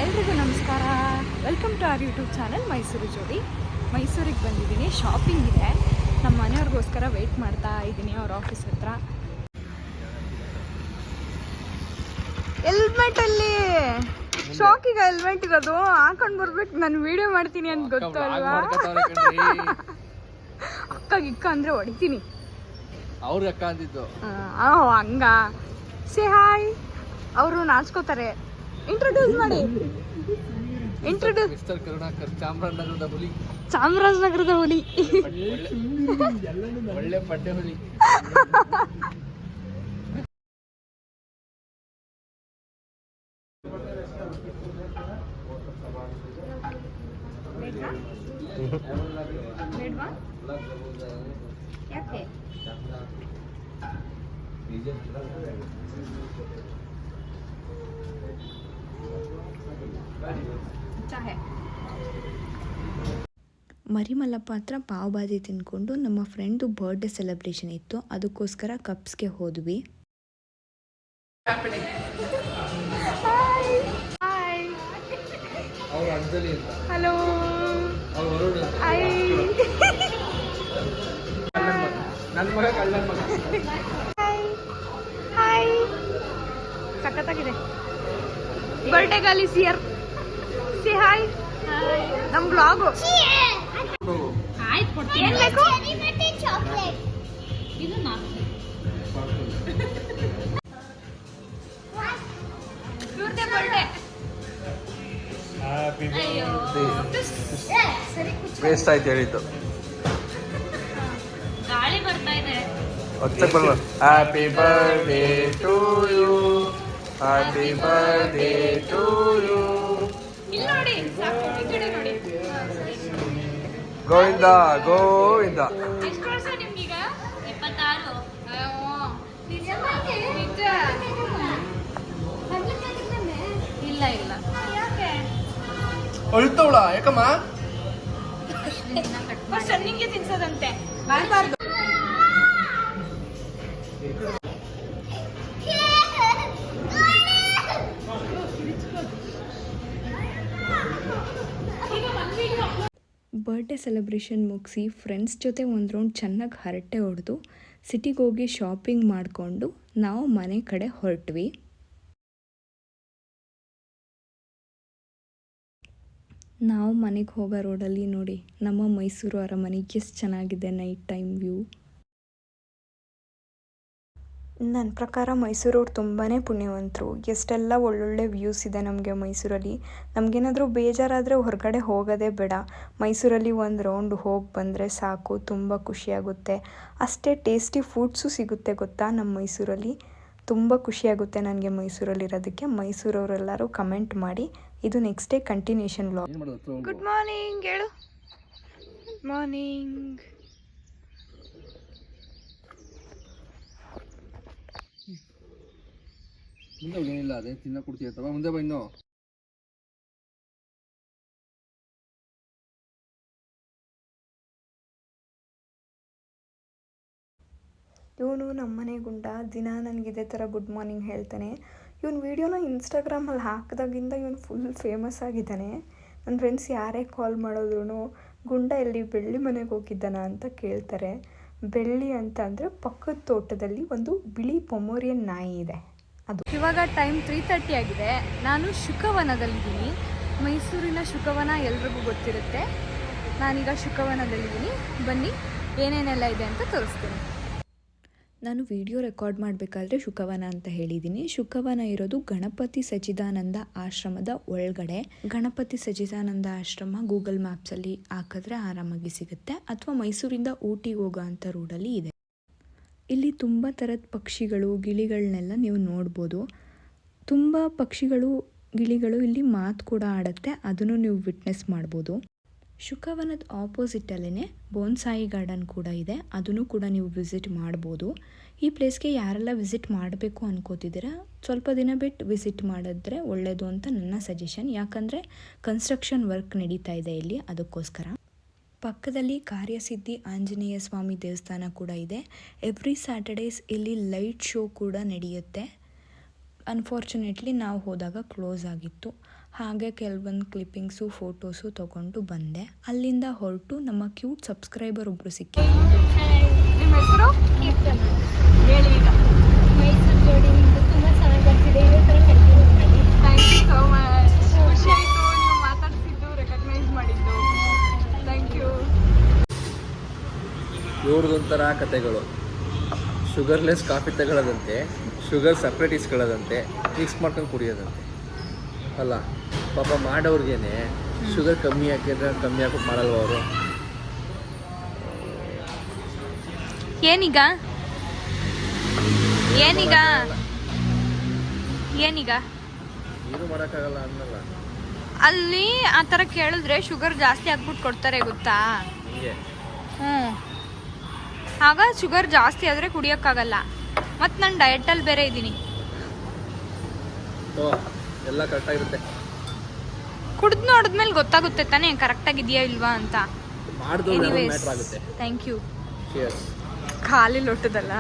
ಎಲ್ರಿಗೂ ನಮಸ್ಕಾರ. Welcome to our YouTube channel Mysuru ಜೋಡಿ. ಮೈಸೂರಿಗೆ ಬಂದಿದ್ದೀನಿ, ಶಾಪಿಂಗ್ ಇದೆ. ನಮ್ಮ ಮನೆಯವ್ರಿಗೋಸ್ಕರ ವೆಯ್ಟ್ ಮಾಡ್ತಾ ಇದ್ದೀನಿ ಅವ್ರ ಆಫೀಸ್ ಹತ್ರ. ಹೆಲ್ಮೆಟಲ್ಲಿ ಶಾಕಿಗೆ ಹೆಲ್ಮೆಟ್ ಇರೋದು ಹಾಕೊಂಡು ಬರ್ಬೇಕು. ನಾನು ವಿಡಿಯೋ ಮಾಡ್ತೀನಿ ಅಂತ ಗೊತ್ತು ಅಲ್ವಾ? ಅಕ್ಕ ಅಂದರೆ ಹೊಡಿತೀನಿ. ಅವ್ರಿಗೆ ಅಕ್ಕ ಅಂತಿದ್ದು ಹಂಗ. Say hi. ಅವರು ನಾಚ್ಕೋತಾರೆ. ಇಂಟ್ರೊಡ್ಯೂಸ್ ಮಾಡಿ. ಮಿಸ್ಟರ್ ಕರುಣಾಕರ್, ಚಾಮರಾಜನಗರದ ಹುಲಿ. ಚಾಮರಾಜನಗರದ ಹುಲಿ, ಒಳ್ಳೆ ಪಡ್ಡೆ ಹುಲಿ. ಯಾಕೆ ಮರಿಮಲ್ಲಪ್ಪ ಹತ್ರ ಪಾವ್ ಭಾಜಿ ತಿಂದ್ಕೊಂಡು ನಮ್ಮ ಫ್ರೆಂಡು ಬರ್ಡೇ ಸೆಲೆಬ್ರೇಷನ್ ಇತ್ತು, ಅದಕ್ಕೋಸ್ಕರ ಕಪ್ಸ್ಗೆ ಹೋದ್ವಿ. ಹಲೋ. ಹಾಯ್. ಸಖತ್ತಾಗಿದೆ. ಬರ್ಡೇ ಗಾಲಿ ಸಿಯರ್. ಸಿ ಹಾಯ್. ನಮ್ಮ ಬ್ಲಾಗು. ಏನ್ ಬೇಕು? ಇದು ಇವ್ರದೇ ಬರ್ಡೇ. ವೇಸ್ಟ್ ಆಯ್ತು ಹೇಳಿದ್ದು. ಗಾಳಿ ಬರ್ತಾ ಇದೆ. Happy birthday to you, happy birthday to you. ಇಲ್ಲಿ ನೋಡಿ, ಸಾಕು. ಈ ಕಡೆ ನೋಡಿ. ಗೋವಿಂದ ಗೋವಿಂದ. ಎಷ್ಟು ವರ್ಷ ನಿಮ್ಗೀಗ? 26. ಇಲ್ಲ ಇಲ್ಲ. ಯಾಕೆ ಅಳ್ತವಳ? ಯಾಕಮ್ಮ? ನಿಂಗೆ ತಿನ್ಸೋದಂತೆ ಮಾಡಬಾರ್ದು. ಬರ್ಡೇ ಸೆಲೆಬ್ರೇಷನ್ ಮುಗಿಸಿ ಫ್ರೆಂಡ್ಸ್ ಜೊತೆ ಒಂದು ರೌಂಡ್ ಚೆನ್ನಾಗಿ ಹರಟೆ ಹೊಡೆದು ಸಿಟಿಗೆ ಹೋಗಿ ಶಾಪಿಂಗ್ ಮಾಡಿಕೊಂಡು ನಾವು ಮನೆ ಕಡೆ ಹೊರಟ್ವಿ. ನಾವು ಮನೆಗೆ ಹೋಗೋ ರೋಡಲ್ಲಿ ನೋಡಿ ನಮ್ಮ ಮೈಸೂರು ಅರಮನೆ ಎಷ್ಟು ಚೆನ್ನಾಗಿದೆ ನೈಟ್ ಟೈಮ್ ವ್ಯೂ. ನನ್ನ ಪ್ರಕಾರ ಮೈಸೂರವ್ರು ತುಂಬಾ ಪುಣ್ಯವಂತರು. ಎಷ್ಟೆಲ್ಲ ಒಳ್ಳೊಳ್ಳೆ ವ್ಯೂಸ್ ಇದೆ ನಮಗೆ ಮೈಸೂರಲ್ಲಿ. ನಮಗೇನಾದರೂ ಬೇಜಾರಾದರೆ ಹೊರಗಡೆ ಹೋಗೋದೇ ಬೇಡ, ಮೈಸೂರಲ್ಲಿ ಒಂದು ರೌಂಡ್ ಹೋಗಿ ಬಂದರೆ ಸಾಕು, ತುಂಬ ಖುಷಿಯಾಗುತ್ತೆ. ಅಷ್ಟೇ ಟೇಸ್ಟಿ ಫುಡ್ಸು ಸಿಗುತ್ತೆ ಗೊತ್ತಾ ನಮ್ಮ ಮೈಸೂರಲ್ಲಿ. ತುಂಬ ಖುಷಿಯಾಗುತ್ತೆ ನನಗೆ ಮೈಸೂರಲ್ಲಿರೋದಕ್ಕೆ. ಮೈಸೂರವರೆಲ್ಲರೂ ಕಮೆಂಟ್ ಮಾಡಿ. ಇದು next day continuation vlog. Good morning. ಹೇಳು. ಮಾರ್ನಿಂಗ್. ಮುಂದೆ ಏನಿಲ್ಲ, ಅದೇ ತಿನ್ನ ಕೊಡ್ತೀಯತ್ತವ. ಮುಂದೆ ಬಾ ಇನ್ನು. ಇವನು ನಮ್ಮನೆ ಗುಂಡ ದಿನ ನನಗಿದೇ ಥರ ಗುಡ್ ಮಾರ್ನಿಂಗ್ ಹೇಳ್ತಾನೆ. ಇವನು ವೀಡಿಯೋನ ಇನ್ಸ್ಟಾಗ್ರಾಮಲ್ಲಿ ಹಾಕಿದಾಗಿಂದ ಇವನು ಫುಲ್ ಫೇಮಸ್ ಆಗಿದ್ದಾನೆ. ನನ್ನ ಫ್ರೆಂಡ್ಸ್ ಯಾರೇ ಕಾಲ್ ಮಾಡಿದ್ರು ಗುಂಡ ಎಲ್ಲಿ ಬೆಳ್ಳಿ ಮನೆಗೆ ಹೋಗಿದ್ದಾನ ಅಂತ ಕೇಳ್ತಾರೆ. ಬೆಳ್ಳಿ ಅಂತ ಅಂದರೆ ಪಕ್ಕದ ತೋಟದಲ್ಲಿ ಒಂದು ಬಿಳಿ ಪೊಮೋರಿಯನ್ ನಾಯಿ ಇದೆ. ಅದು ಇವಾಗ ಟೈಮ್ 3:30 ಆಗಿದೆ. ನಾನು ಶುಕವನದಲ್ಲಿದ್ದೀನಿ. ಮೈಸೂರಿನ ಶುಕವನ ಎಲ್ರಿಗೂ ಗೊತ್ತಿರುತ್ತೆ. ನಾನೀಗ ಶುಕವನದಲ್ಲಿದ್ದೀನಿ. ಬನ್ನಿ ಏನೇನೆಲ್ಲ ಇದೆ ಅಂತ ತೋರಿಸ್ತೀನಿ. ನಾನು ವಿಡಿಯೋ ರೆಕಾರ್ಡ್ ಮಾಡಬೇಕಾದ್ರೆ ಶುಕವನ ಅಂತ ಹೇಳಿದ್ದೀನಿ. ಶುಕವನ ಇರೋದು ಗಣಪತಿ ಸಚ್ಚಿದಾನಂದ ಆಶ್ರಮದ ಒಳಗಡೆ. ಗಣಪತಿ ಸಚ್ಚಿದಾನಂದ ಆಶ್ರಮ ಗೂಗಲ್ ಮ್ಯಾಪ್ಸಲ್ಲಿ ಹಾಕಿದ್ರೆ ಆರಾಮಾಗಿ ಸಿಗುತ್ತೆ, ಅಥವಾ ಮೈಸೂರಿಂದ ಊಟಿಗೆ ಹೋಗೋ ಅಂಥ ರೋಡಲ್ಲಿ ಇದೆ. ಇಲ್ಲಿ ತುಂಬ ಥರದ ಪಕ್ಷಿಗಳು, ಗಿಳಿಗಳನ್ನೆಲ್ಲ ನೀವು ನೋಡ್ಬೋದು. ತುಂಬ ಪಕ್ಷಿಗಳು, ಗಿಳಿಗಳು ಇಲ್ಲಿ ಮಾತು ಕೂಡ ಆಡುತ್ತೆ, ಅದನ್ನು ನೀವು ವಿಟ್ನೆಸ್ ಮಾಡ್ಬೋದು. ಶುಕವನದ ಆಪೋಸಿಟಲ್ಲೇ ಬೋನ್ಸಾಯಿ ಗಾರ್ಡನ್ ಕೂಡ ಇದೆ, ಅದನ್ನು ಕೂಡ ನೀವು ವಿಸಿಟ್ ಮಾಡ್ಬೋದು. ಈ ಪ್ಲೇಸ್ಗೆ ಯಾರೆಲ್ಲ ವಿಸಿಟ್ ಮಾಡಬೇಕು ಅನ್ಕೋತಿದ್ದೀರಾ ಸ್ವಲ್ಪ ದಿನ ಬಿಟ್ಟು ವಿಸಿಟ್ ಮಾಡಿದ್ರೆ ಒಳ್ಳೆಯದು ಅಂತ ನನ್ನ ಸಜೆಷನ್. ಯಾಕಂದರೆ ಕನ್ಸ್ಟ್ರಕ್ಷನ್ ವರ್ಕ್ ನಡೀತಾ ಇದೆ ಇಲ್ಲಿ, ಅದಕ್ಕೋಸ್ಕರ. ಪಕ್ಕದಲ್ಲಿ ಕಾರ್ಯಸಿದ್ಧಿ ಆಂಜನೇಯ ಸ್ವಾಮಿ ದೇವಸ್ಥಾನ ಕೂಡ ಇದೆ. ಎವ್ರಿ ಸ್ಯಾಟರ್ಡೇಸ್ ಇಲ್ಲಿ ಲೈಟ್ ಶೋ ಕೂಡ ನಡೆಯುತ್ತೆ. ಅನ್ಫಾರ್ಚುನೇಟ್ಲಿ ನಾವು ಹೋದಾಗ ಕ್ಲೋಸ್ ಆಗಿತ್ತು. ಹಾಗೆ ಕೆಲವೊಂದು ಕ್ಲಿಪ್ಪಿಂಗ್ಸು ಫೋಟೋಸು ತೊಗೊಂಡು ಬಂದೆ. ಅಲ್ಲಿಂದ ಹೊರಟು ನಮ್ಮ ಕ್ಯೂಟ್ ಸಬ್ಸ್ಕ್ರೈಬರ್ ಒಬ್ಬರು ಸಿಕ್ಕಿದ್ರು. ನಿಮ್ಮ ಹೆಸರು? ಹೇಳಿ ಈಗ. ಮೈಸೂರು ಜೋಡಿ ನಿಮ್ದು ತುಂಬ ಚೆನ್ನಾಗಿ ಬರ್ತಿದೆ, ಇದೇ ಥರ ಕಂಟಿನ್ಯೂ ಮಾಡಿ. Thank you so much. ಖುಷಿ ಆಯಿತು ನೀವು ಮಾತಾಡ್ಸಿದ್ದು, ರೆಕಗ್ನೈಸ್ ಮಾಡಿದ್ದು. Thank you. ಇವ್ರದೊಂಥರ ಕತೆಗಳು. ಶುಗರ್ಲೆಸ್ ಕಾಫಿ ತಗೊಳ್ಳೋದಂತೆ, ಶುಗರ್ ಸಪ್ರೇಟ್ ಇಸ್ಕೊಳ್ಳೋದಂತೆ, ಮಿಕ್ಸ್ ಮಾಡ್ಕೊಂಡು ಕುಡಿಯೋದಂತೆ ಅಲ್ಲ. ಪಾಪ ಮಾಡೋರ್ಗೇನೆ ಶುಗರ್ ಕಮ್ಮಿ ಹಾಕಿದ್ರೆ ಕಮ್ಮಿ ಹಾಕಿ ಮಾಡಲ್ವ ಅವರು? ಏನೀಗ ಏನೀಗ ಏನೀಗ ಏನು ಮಾಡೋಕ್ಕಾಗಲ್ಲ ಅನ್ನಲ್ಲ. ಅಲ್ಲಿ ಆ ಥರ ಕೇಳಿದ್ರೆ ಶುಗರ್ ಜಾಸ್ತಿ ಹಾಕ್ಬಿಟ್ಟು ಕೊಡ್ತಾರೆ ಗೊತ್ತಾ? ಹೀಗೆ ಆಗ ಶುಗರ್ ಜಾಸ್ತಿ ಆದರೆ ಕುಡಿಯೋಕ್ಕಾಗಲ್ಲ. ಮತ್ತು ನಾನು ಡಯಟಲ್ಲಿ ಬೇರೆ ಇದ್ದೀನಿ. ಎಲ್ಲ ಕರೆಕ್ಟಾಗಿರುತ್ತೆ. ಕುಡಿದು ನೋಡಿದ್ಮೇಲೆ ಗೊತ್ತಾಗುತ್ತೆ ತಾನೇ ಕರೆಕ್ಟಾಗಿದೆಯಾ ಇಲ್ವಾ ಅಂತ. ಮಾಡಿದವ್ರು ಮ್ಯಾಟ್ರ್ ಆಗುತ್ತೆ. Thank you. Cheers. ಖಾಲಿ ಲೊಟ್ಟದಲ್ಲ.